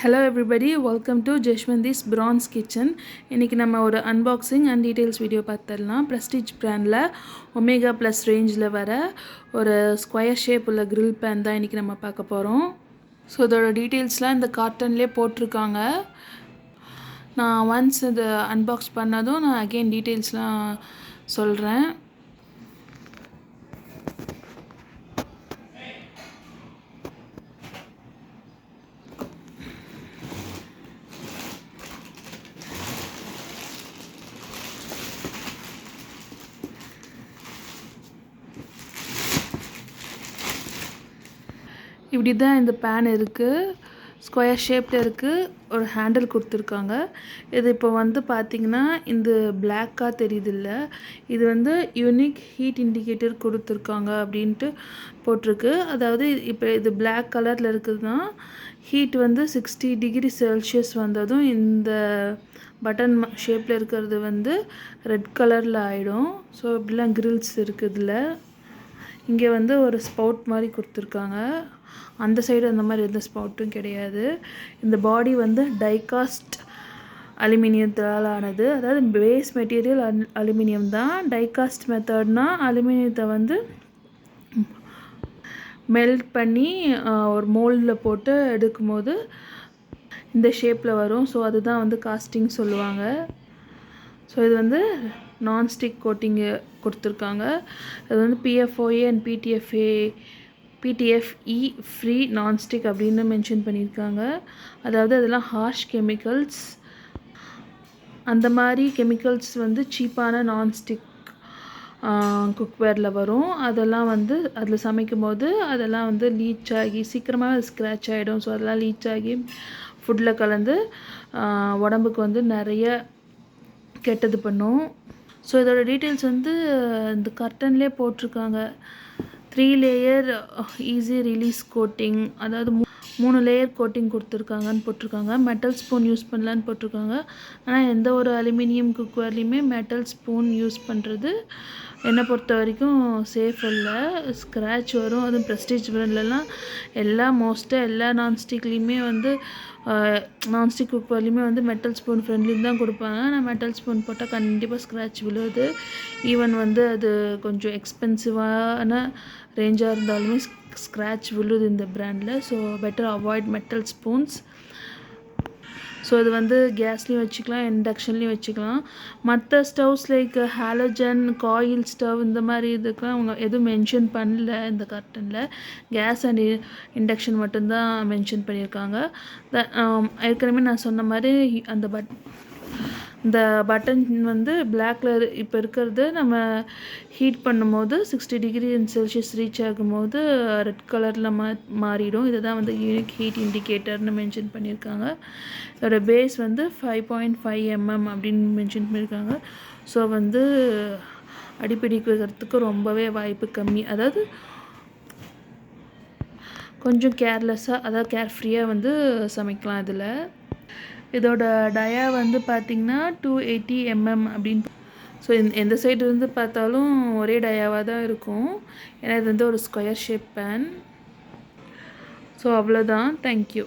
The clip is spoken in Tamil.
Hello everybody, welcome to Jeshwanti's Bronze Kitchen. இன்னைக்கு நம்ம ஒரு unboxing and details video பார்த்தறலாம். Prestige brandல Omega Plus rangeல வர ஒரு square shape உள்ள grill pan தான் இன்னைக்கு நம்ம பார்க்க போறோம். ஸோ இதோட டீட்டெயில்ஸ்லாம் இந்த கார்ட்டன்லேயே போட்டிருக்காங்க. நான் ஒன்ஸ் இதை அன்பாக்ஸ் பண்ணதும் நான் அகெயின் டீட்டெயில்ஸ்லாம் சொல்கிறேன். இப்படி தான் இந்த பேன் இருக்குது. ஸ்கொயர் ஷேப்பில் இருக்குது. ஒரு ஹேண்டில் கொடுத்துருக்காங்க. இது இப்போ வந்து பார்த்திங்கன்னா இந்த பிளாக்காக தெரியுதில்ல, இது வந்து யூனிக் ஹீட் இண்டிகேட்டர் கொடுத்துருக்காங்க அப்படின்ட்டு போட்டிருக்கு. அதாவது இப்போ இது பிளாக் கலரில் இருக்குதுன்னா ஹீட் வந்து 60 டிகிரி செல்சியஸ் வந்ததும் இந்த பட்டன் ஷேப்பில் இருக்கிறது வந்து ரெட் கலரில் ஆகிடும். ஸோ இப்படிலாம் கிரில்ஸ் இருக்குது. இதில் இங்கே வந்து ஒரு ஸ்பவுட் மாதிரி கொடுத்துருக்காங்க. அந்த சைடு அந்த மாதிரி எந்த ஸ்பவுட்டும் கிடையாது. இந்த பாடி வந்து டைகாஸ்ட் அலுமினியத்தால் ஆனது. அதாவது பேஸ் மெட்டீரியல் அலுமினியம் தான். டைகாஸ்ட் மெத்தட்னால் அலுமினியத்தை வந்து மெல்ட் பண்ணி ஒரு மோல்டில் போட்டு எடுக்கும்போது இந்த ஷேப்பில் வரும். ஸோ அதுதான் வந்து காஸ்டிங் சொல்லுவாங்க. ஸோ இது வந்து நான்ஸ்டிக் கோட்டிங்கு கொடுத்துருக்காங்க. அது வந்து PFOA and PTFE free nonstick அப்படின்னு மென்ஷன் பண்ணியிருக்காங்க. அதாவது அதெல்லாம் ஹார்ஷ் கெமிக்கல்ஸ். அந்த மாதிரி கெமிக்கல்ஸ் வந்து சீப்பான நான்ஸ்டிக் குக்வேரில் வரும். அதெல்லாம் வந்து அதில் சமைக்கும் போது அதெல்லாம் வந்து லீச் ஆகி சீக்கிரமாக ஸ்க்ராட்ச் ஆகிடும். ஸோ அதெல்லாம் லீச் ஆகி ஃபுட்டில் கலந்து உடம்புக்கு வந்து நிறைய கெட்டது பண்ணும். ஸோ இதோட டீட்டெயில்ஸ் வந்து இந்த கர்ட்டன்லேயே போட்டிருக்காங்க. 3 லேயர் ஈஸி ரிலீஸ் கோட்டிங், அதாவது 3 லேயர் கோட்டிங் கொடுத்துருக்காங்கன்னு போட்டிருக்காங்க. மெட்டல் ஸ்பூன் யூஸ் பண்ணலான்னு போட்டிருக்காங்க. ஆனால் எந்த ஒரு அலுமினியம் குக்வேர்லேயுமே மெட்டல் ஸ்பூன் யூஸ் பண்ணுறது என்னை பொறுத்த வரைக்கும் சேஃப் இல்லை. ஸ்க்ராட்ச் வரும். அதுவும் ப்ரெஸ்டீஜ் பிராண்ட்லலாம் மோஸ்ட்டாக எல்லா நான்ஸ்டிக்லேயுமே வந்து நான்ஸ்டிக் குக்வேர்லேயுமே வந்து மெட்டல் ஸ்பூன் ஃப்ரெண்ட்லின்னு தான் கொடுப்பாங்க. ஆனால் மெட்டல் ஸ்பூன் போட்டால் கண்டிப்பாக ஸ்க்ராட்ச் விழுது. ஈவன் வந்து அது கொஞ்சம் எக்ஸ்பென்சிவான ரேஞ்சாக இருந்தாலுமே ஸ்க்ராட்ச் விழுது இந்த பிராண்டில். So better avoid metal spoons. So இது வந்து கேஸ்லேயும் வச்சுக்கலாம், இண்டக்ஷன்லேயும் வச்சுக்கலாம். மற்ற stoves like halogen, coil stove இந்த மாதிரி இதுக்கெலாம் அவங்க எதுவும் மென்ஷன் பண்ணல இந்த கார்ட்டனில். கேஸ் அண்ட் இண்டக்ஷன் மட்டும்தான் மென்ஷன் பண்ணியிருக்காங்க. ஏற்கனவே நான் சொன்ன மாதிரி இந்த பட்டன் வந்து பிளாக் கலர் இப்போ இருக்கிறது நம்ம ஹீட் பண்ணும்போது 60 டிகிரி செல்சியஸ் ரீச் ஆகும்போது ரெட் கலரில் மாறிடும். இதை தான் வந்து யூனிக் ஹீட் இண்டிகேட்டர்னு மென்ஷன் பண்ணியிருக்காங்க. இதோட பேஸ் வந்து 5.5 mm அப்படின்னு மென்ஷன் பண்ணியிருக்காங்க. ஸோ வந்து அடிப்பிடிக்கிறதுக்கு ரொம்பவே வாய்ப்பு கம்மி. அதாவது கொஞ்சம் கேர்லெஸ்ஸாக, அதாவது கேர்ஃப்ரீயாக வந்து சமைக்கலாம் இதில். இதோட டயா வந்து பார்த்திங்கன்னா 280 mm அப்படின்னு. ஸோ எந்த சைடு இருந்து பார்த்தாலும் ஒரே டயாவாக தான் இருக்கும். ஏன்னா இது வந்து ஒரு ஸ்கொயர் ஷேப் பேன். ஸோ அவ்வளோதான். தேங்க்யூ.